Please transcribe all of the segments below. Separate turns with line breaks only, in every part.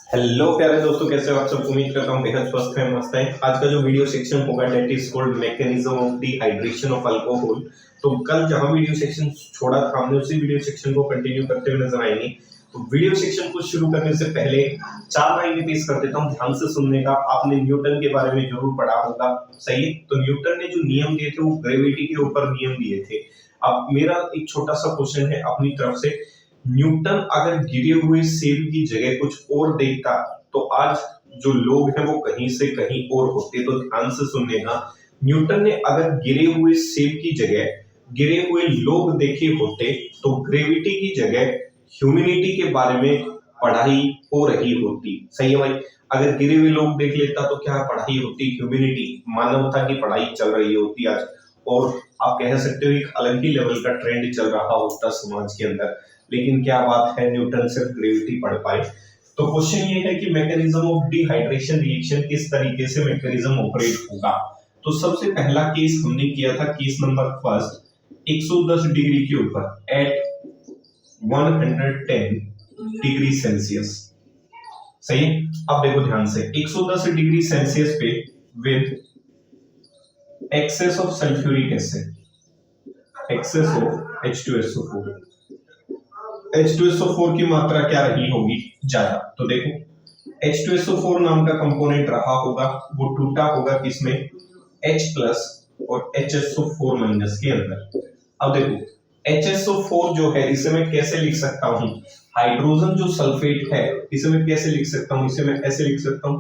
Hello प्यारे दोस्तों, कैसे हो आप सब। उम्मीद करता हूँ बेहद स्वस्थ हैं, मस्त हैं। आज का जो वीडियो सेक्शन होगा that is called mechanism of dehydration of alcohol. तो कल जहां वीडियो सेक्शन छोड़ा था हमने उसी वीडियो सेक्शन को कंटिन्यू करते हुए नजर आएंगे। तो वीडियो सेक्शन को शुरू करने से पहले चार लाइनें पेश कर देता हूँ, ध्यान से सुनने का। आपने न्यूटन के बारे में जरूर पढ़ा होगा, सही है। तो न्यूटन ने जो नियम दिए थे वो ग्रेविटी के ऊपर नियम दिए थे। अब मेरा एक छोटा सा क्वेश्चन है अपनी तरफ से, न्यूटन अगर गिरे हुए सेब की जगह कुछ और देखता तो आज जो लोग हैं वो कहीं से कहीं और होते। तो ध्यान से सुनने न्यूटन ने अगर गिरे हुए सेब की जगह गिरे हुए लोग देखे होते तो ग्रेविटी की जगह ह्यूमैनिटी के बारे में पढ़ाई हो रही होती। सही है भाई। अगर गिरे हुए लोग देख लेता तो क्या पढ़ाई होती, ह्यूमैनिटी, मानवता की पढ़ाई चल रही होती आज। और आप कह सकते हो एक अलग ही लेवल का ट्रेंड चल रहा होता समाज के अंदर। लेकिन क्या बात है, न्यूटन सिर्फ ग्रेविटी पढ़ पाए। तो क्वेश्चन ये है कि मैकेनिज्म ऑफ डिहाइड्रेशन रिएक्शन किस तरीके से मैकेनिज्म ऑपरेट होगा। तो सबसे पहला केस हमने किया था, केस नंबर फर्स्ट, 110 डिग्री के ऊपर एट 110 डिग्री सेल्सियस। सही है। अब देखो ध्यान से, 110 डिग्री सेल्सियस पे with excess of sulphuric acid, excess of H2SO4, H2SO4 की मात्रा क्या रही होगी, ज्यादा। तो देखो H2SO4 नाम का कंपोनेंट रहा होगा, वो टूटा होगा किसमें, H प्लस और HSO4 माइनस के अंदर। अब देखो HSO4 जो है इसे मैं कैसे लिख सकता हूं, हाइड्रोजन जो सल्फेट है इसे मैं कैसे लिख सकता हूं, इसे मैं ऐसे लिख सकता हूं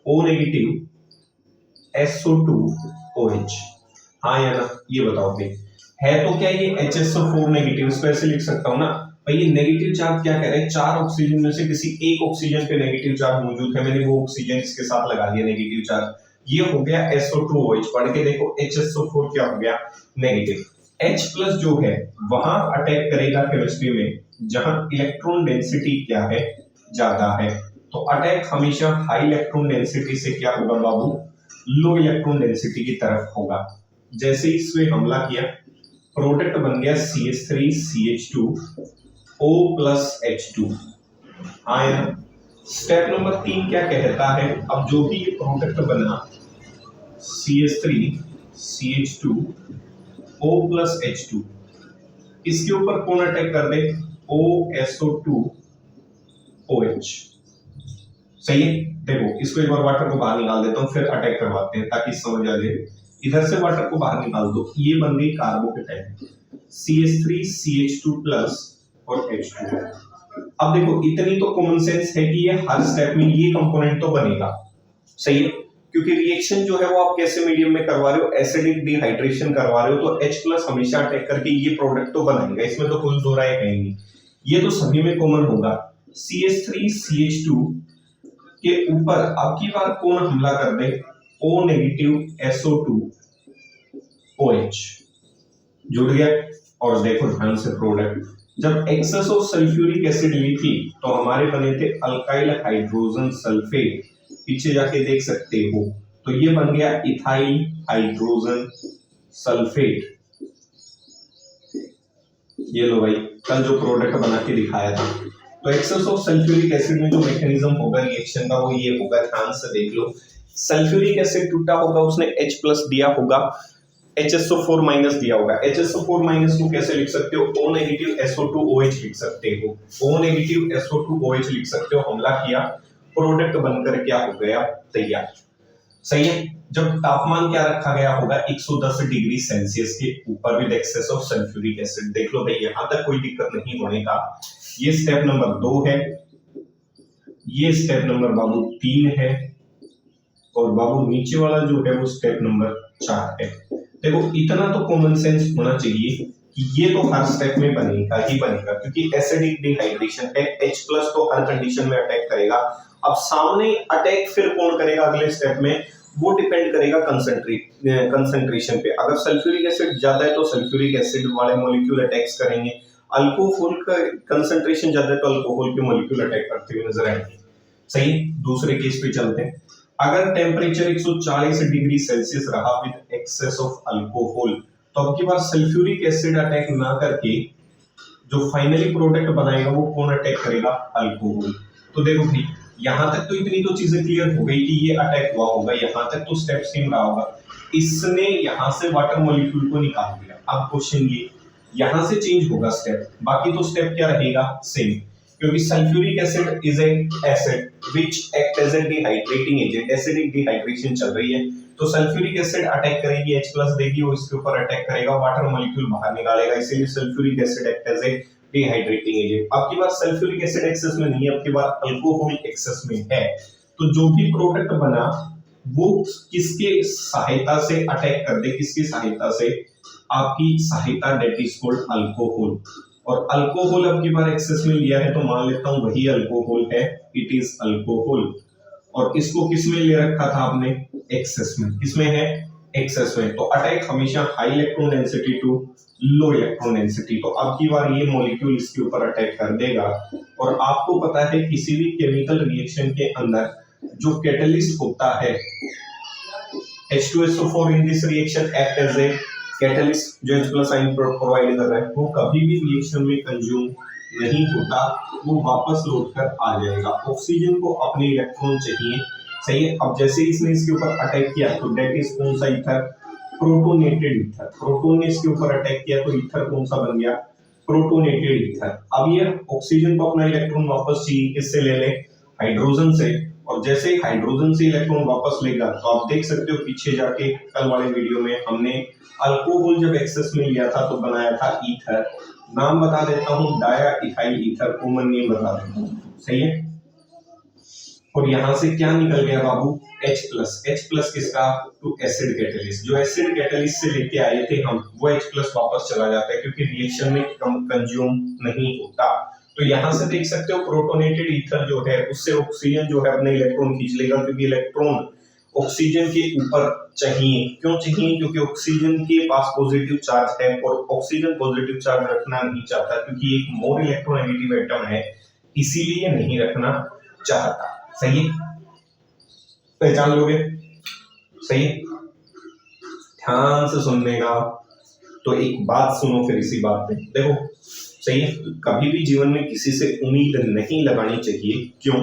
O नेगेटिव SO2OH। हाँ या ना, ये बताओ भाई। है तो क्या ये HSO4 नेगेटिव, इसको ऐसे लिख सकता हूं ना भाई। ये नेगेटिव चार्ज क्या कह रहे हैं, चार ऑक्सीजन में से किसी एक ऑक्सीजन पे नेगेटिव चार्ज मौजूद है, मैंने वो ऑक्सीजन इसके साथ लगा दिया नेगेटिव चार्ज। ये हो गया SO2OH। पढ़ के देखो HSO4 क्या हो गया, नेगेटिव। H प्लस जो है वहां अटैक करेगा केमिस्ट्री में जहां इलेक्ट्रॉन डेंसिटी क्या है, ज्यादा है। तो अटैक हमेशा हाई इलेक्ट्रॉन डेंसिटी से क्या होगा बाबू, लो इलेक्ट्रॉन डेंसिटी की तरफ होगा। जैसे ही इसमें हमला किया, प्रोडक्ट बन गया CH3CH2 O plus H2 ion. Step number 3 क्या कहता है, अब जो भी ये प्रोडक्ट बना CH3CH2 O प्लस H2, इसके ऊपर कौन अटैक कर दे, OSO2OH। सही है। देखो इसको एक बार वाटर को बाहर निकाल देता हूं, फिर अटैक करवाते हैं ताकि समझ आ जाए। इधर से वाटर को बाहर निकाल दो, ये बन गई कार्बोकेटाइन CH3CH2 प्लस और H2। अब देखो इतनी तो कॉमन सेंस है कि ये हर स्टेप में ये कंपोनेंट तो बनेगा। सही है, क्योंकि रिएक्शन जो है वो आप कैसे मीडियम में करवा रहे हो, एसिडिक डिहाइड्रेशन करवा रहे हो, तो H प्लस हमेशा अटैक करके ये प्रोडक्ट तो बनाएगा, इसमें तो कोई दो राय है नहीं। ये तो सभी में कॉमन होगा। CH3CH2 के ऊपर अब की बार कौन हमला कर दे, O नेगेटिव SO2OH जुड़ गया। और देखो ध्यान से, प्रोडक्ट जब एक्सेस ऑफ सल्फ्यूरिक एसिड ली थी तो हमारे बने थे अल्काइल हाइड्रोजन सल्फेट, पीछे जाके देख सकते हो। तो ये बन गया इथाइल हाइड्रोजन सल्फेट। ये लो भाई, कल जो प्रोडक्ट बना के दिखाया था। तो एक्सेस ऑफ सल्फ्यूरिक एसिड में जो मैकेनिज्म होगा रिएक्शन का वो ये होगा, ध्यान से देख लो। सल्फ्यूरिक एसिड टूटा होगा, उसने H प्लस दिया होगा, HSO4 माइनस दिया होगा। HSO4 माइनस को कैसे लिख सकते हो, O नेगेटिव SO2OH लिख सकते हो, O नेगेटिव SO2OH लिख सकते हो। हमला किया, प्रोडक्ट बनकर क्या हो गया, तैयार। सही है। जब तापमान क्या रखा गया होगा, 110 डिग्री सेल्सियस के ऊपर with excess of sulphuric acid. देख लो भाई, यहां तक कोई दिक्कत नहीं होने का। ये स्टेप नंबर 2 है, ये स्टेप नंबर बाबू 3 है, और बाबू नीचे वाला जो है वो स्टेप नंबर 4 है। देखो इतना तो कॉमन सेंस होना चाहिए कि ये तो हर स्टेप में बनेगा ही बनेगा, क्योंकि एसिडिक डिहाइड्रेशन है, H प्लस तो हर कंडीशन में अटैक करेगा। अब सामने अटैक फिर कौन करेगा अगले स्टेप में, वो डिपेंड करेगा कंसंट्रेशन पे। अगर सल्फ्यूरिक एसिड ज्यादा है तो सल्फ्यूरिक एसिड वाले मॉलिक्यूल अटैक्स करेंगे, अल्कोहल का कंसंट्रेशन ज्यादा है तो अल्कोहल के मॉलिक्यूल अटैक करते हुए नजर आएंगे। सही। दूसरे केस पे चलते हैं। अगर टेम्परेचर 140 डिग्री सेल्सियस रहा विद एक्सेस ऑफ अल्कोहल, तो अब की बार सल्फ्यूरिक एसिड अटैक ना करके जो फाइनली प्रोडक्ट बनाएगा वो कौन अटैक करेगा, अल्कोहल। तो देखो भाई, यहाँ तक तो इतनी तो चीजें क्लियर हो गई कि ये अटैक हुआ होगा, यहाँ तक तो स्टेप सेम रहा होगा। इसने यहाँ से वाटर मॉलिक्यूल को निकाल दिया। अब क्वेश्चन ये, यहाँ से चेंज होगा स्टेप, बाकी तो स्टेप क्या रहेगा, सेम, क्योंकि sulphuric acid is acid which act as a dehydrating agent. Acidic dehydration चल रही है, तो सल्फ्यूरिक एसिड अटैक करेगी, H+ देगी, वो इसके ऊपर अटैक करेगा, वाटर मॉलिक्यूल बाहर निकालेगा, इसीलिए sulphuric acid act as a dehydrating agent. अब की बार सल्फ्यूरिक एसिड एक्सेस में नहीं है, अब की बार अल्कोहल एक्सेस में है, तो जो भी प्रोडक्ट बना वो किसके सहायता से अटैक कर दे, किसकी सहायता से, आपकी सहायता, डेट इज कॉल्ड अल्कोहल। और अल्कोहल अब की बार एक्सेस में लिया है, तो मान लेता हूं वही अल्कोहल है, इट इज अल्कोहल। और इसको किस में ले रखा था आपने, एक्सेस में। किसमें है, एक्सेस में। तो अटैक हमेशा high electron density to low electron density. तो अब की बार ये मॉलिक्यूल इसके ऊपर अटैक कर देगा। और आपको पता है किसी भी केमिकल रिएक्शन के अंदर जो कैटलिस्ट होता है, H2SO4 in this reaction act as a catalyst, जो H+ आयन प्रोवाइड कर रहा है, वो कभी भी रिएक्शन में कंज्यूम नहीं होता, वो वापस लौट कर आ जाएगा। ऑक्सीजन को अपने इलेक्ट्रॉन चाहिए, सही है। अब जैसे इसने इसके ऊपर अटैक किया, तो डेट इज कौन सा ईथर, प्रोटोनेटेड ईथर। प्रोटोन ने इसके ऊपर अटैक किया, तो ईथर कौन सा बन गया, प्रोटोनेटेड ईथर। अब ये ऑक्सीजन को अपना इलेक्ट्रॉन वापस चाहिए, किससे ले ले, हाइड्रोजन से। और जैसे ही हाइड्रोजन से इलेक्ट्रॉन वापस लेगा, तो आप देख सकते हो पीछे जाके कल वाले वीडियो में हमने अल्कोहल जब एक्सेस में लिया था तो बनाया था ईथर। नाम बता देता हूं, diethyl ether, common name बता देता हूं, सही है। और यहां से क्या निकल गया बाबू, H+। H+ किसका, टू एसिड कैटलिस्ट। जो एसिड कैटलिस्ट से लेके आए थे हम, वो H+ वापस चला जाता है, क्योंकि रिएक्शन में कंज्यूम नहीं होता। तो यहां से देख सकते हो प्रोटोनेटेड ईथर जो है, उससे ऑक्सीजन जो है अपने इलेक्ट्रॉन खींच लेगा, क्योंकि इलेक्ट्रॉन ऑक्सीजन के ऊपर चाहिए। क्यों चाहिए, क्योंकि ऑक्सीजन के पास पॉजिटिव चार्ज है, और ऑक्सीजन पॉजिटिव चार्ज रखना नहीं चाहता, क्योंकि एक मोर इलेक्ट्रोनेगेटिव एटम है, इसीलिए नहीं रखना चाहता। सही है, पहचान लोगे, सही है। ध्यान से सुनने का, तो एक बात सुनो फिर इसी बात पे देखो, सही है। कभी भी जीवन में किसी से उम्मीद नहीं लगानी चाहिए। क्यों,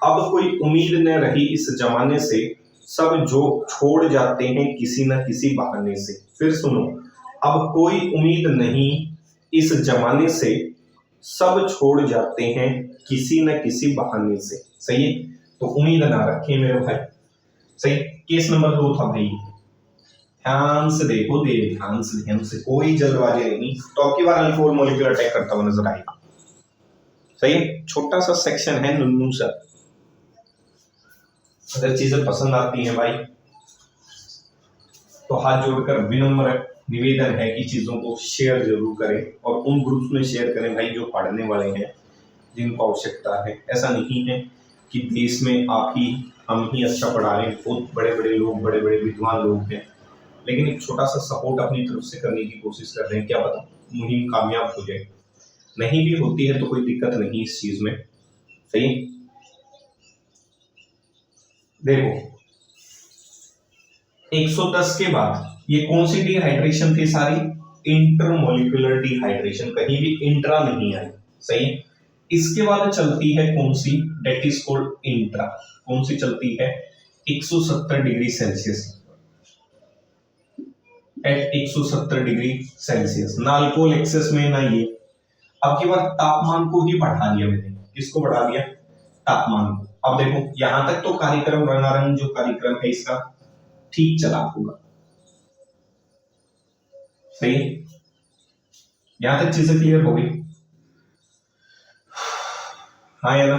अब कोई उम्मीद न रही इस जमाने से, सब जो छोड़ जाते हैं किसी न किसी बहाने से। फिर सुनो, अब कोई उम्मीद नहीं इस जमाने से, सब छोड़ जाते हैं किसी न किसी बहाने से। सही है, तो उम्मीद ना रखें मेरे भाई। सही, केस नंबर 2 था भाई, ध्यान से देखो, ध्यान से कोई जल्दबाजी नहीं। तो अब की बार अल्कोहल मॉलिक्यूल अटैक करता हुआ नजर आएगा। सही है, छोटा सा सेक्शन है, नुन्नू सा। अगर चीजें पसंद आती हैं भाई, तो हाथ जोड़कर विनम्र निवेदन है कि चीजों को शेयर जरूर करें, और उन ग्रुप्स में शेयर करें भाई जो पढ़ने वाले हैं, जिनको आवश्यकता है। ऐसा नहीं है कि देश में आप ही, हम ही अच्छा पढ़ा रहे हैं, बहुत बड़े बड़े लोग, बड़े बड़े विद्वान लोग हैं, लेकिन एक छोटा सा सपोर्ट अपनी तरफ से करने की कोशिश कर रहे हैं। क्या पता मुहिम कामयाब हो जाए, नहीं भी होती है तो कोई दिक्कत नहीं इस चीज में। सही, देखो 110 के बाद ये कौन सी डिहाइड्रेशन थी, सारी इंटरमोलिकुलर डिहाइड्रेशन, कहीं भी इंट्रा नहीं आई। सही, इसके बाद चलती है कौन सी, डेट इज कॉल्ड इंट्रा। कौन सी चलती है, 170 degree Celsius, at 170 degree Celsius. ना अल्कोहल एक्सेस में, ना ये। अब की बार तापमान को ही बढ़ा दिया मैंने, किसको बढ़ा दिया, तापमान को। अब देखो यहां तक तो कार्यक्रम, रंगारंग जो कार्यक्रम है इसका ठीक चला होगा। सही, यहां तक चीजें क्लियर हो गई, हाँ या ना,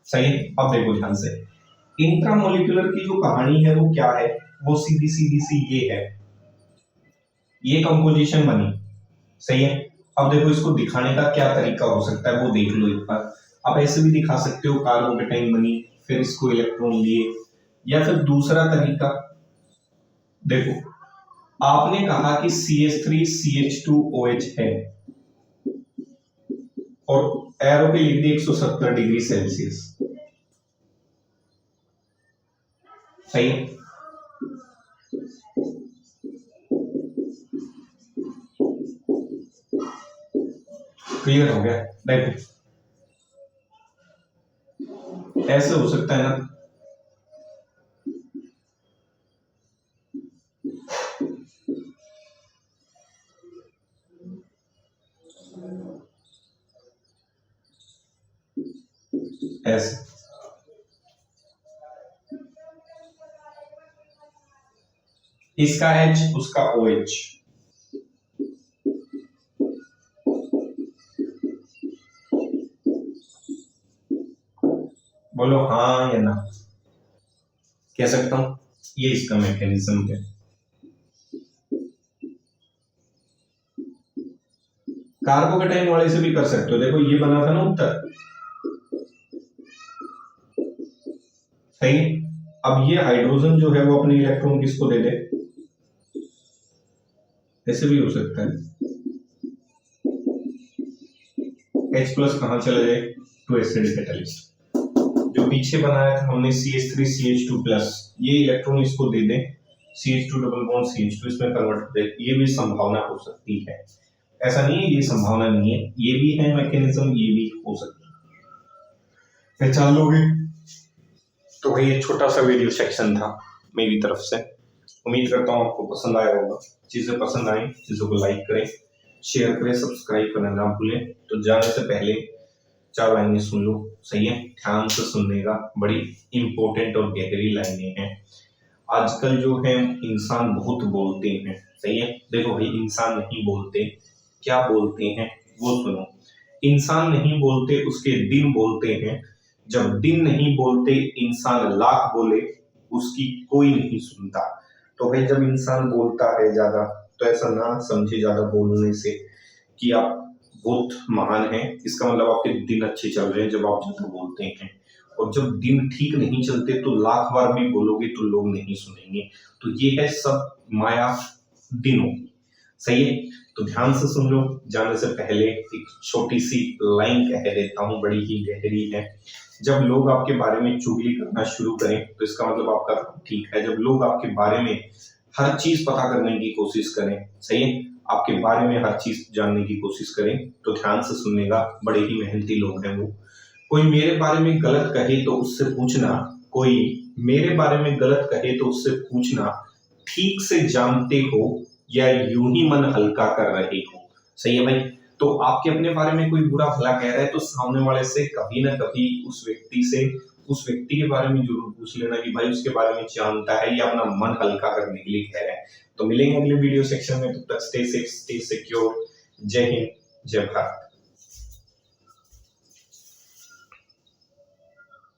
सही। अब देखो ध्यान से, इंट्रामोलिकुलर की जो कहानी है वो क्या है, वो सीधी सीधी सी ये है, ये कंपोजिशन बनी। सही है, अब देखो इसको दिखाने का क्या तरीका हो सकता है वो देख लो एक बार। आप ऐसे भी दिखा सकते हो, कार्बोकेटाइन बनी, फिर इसको इलेक्ट्रॉन लिए, या फिर दूसरा तरीका, देखो आपने कहा कि CH3CH2OH है, और एरो पे लिख दिया 170 डिग्री सेल्सियस। सही, क्लियर हो गया। देखो ऐसे हो सकता है ना, ऐसे। इसका H उसका OH। बोलो हाँ या ना, कह सकता हूं। ये इसका मैकेनिज्म है। कार्बोकेटाइन वाले से भी कर सकते हो, देखो ये बना था ना उत्तर, सही। अब ये हाइड्रोजन जो है वो अपने इलेक्ट्रॉन किसको दे दे, ऐसे भी हो सकता है। H प्लस कहां चला जाए, टू एसिडिक कैटलिस्ट। जो पीछे बनाया था हमने CH3 CH2 प्लस, ये इलेक्ट्रॉन इसको दे दे, CH2 डबल बॉन्ड CH2 इसमें कन्वर्ट कर दे, ये भी संभावना हो सकती है। ऐसा नहीं है ये संभावना नहीं है, ये भी है मैकेनिज्म, ये भी हो सकता है। पहचान लोगे। तो भाई ये छोटा सा वीडियो सेक्शन था मेरी तरफ से, उम्मीद करता हूँ आपको पसंद आया होगा। चीजें पसंद आई, चीजों को लाइक करें, शेयर करें, सब्सक्राइब करना ना भूलें। तो जाने से पहले 4 लाइनें सुन लो, सही है, ध्यान से सुनने का, बड़ी इंपॉर्टेंट और गहरी लाइनें हैं। आजकल जो है इंसान बहुत बोलते हैं, सही है। देखो भाई इंसान नहीं बोलते, क्या बोलते हैं वो सुनो। इंसान नहीं बोलते, उसके दिन बोलते हैं। जब दिन नहीं बोलते, इंसान लाख बोले, उसकी कोई नहीं सुनता। तो भाई जब इंसान बोलता है ज्यादा, तो ऐसा ना समझे ज्यादा बोलने से कि आप बहुत महान हैं। इसका मतलब आपके दिन अच्छे चल रहे हैं जब आप ज्यादा बोलते हैं। और जब दिन ठीक नहीं चलते तो लाख बार भी बोलोगे तो लोग नहीं सुनेंगे। तो ये है सब माया दिनों की, सही है। तो ध्यान से सुन लो। जाने से पहले एक छोटी सी लाइन कह देता हूँ, बड़ी ही गहरी है। जब लोग आपके बारे में चुगली करना शुरू करें तो इसका मतलब आपका काम ठीक है। जब लोग आपके बारे में हर चीज पता करने की कोशिश करें, सही है, आपके बारे में हर चीज जानने की कोशिश करें, तो ध्यान से सुनने का, बड़े ही मेहनती लोग हैं वो। कोई मेरे बारे में गलत कहे तो उससे पूछना, कोई मेरे बारे में गलत कहे तो उससे पूछना, ठीक से जानते हो या यूं ही मन हल्का कर रहे हो, सही है भाई। तो आपके अपने बारे में कोई बुरा भला कह रहा है तो सामने वाले से कभी ना कभी उस व्यक्ति के बारे में जरूर पूछ लेना कि भाई उसके बारे में जानता है या अपना मन हल्का करने के लिए कह रहा है। तो मिलेंगे अगले वीडियो सेक्शन में, तब तक स्टे सेफ, स्टे सिक्योर। जय हिंद, जय भारत।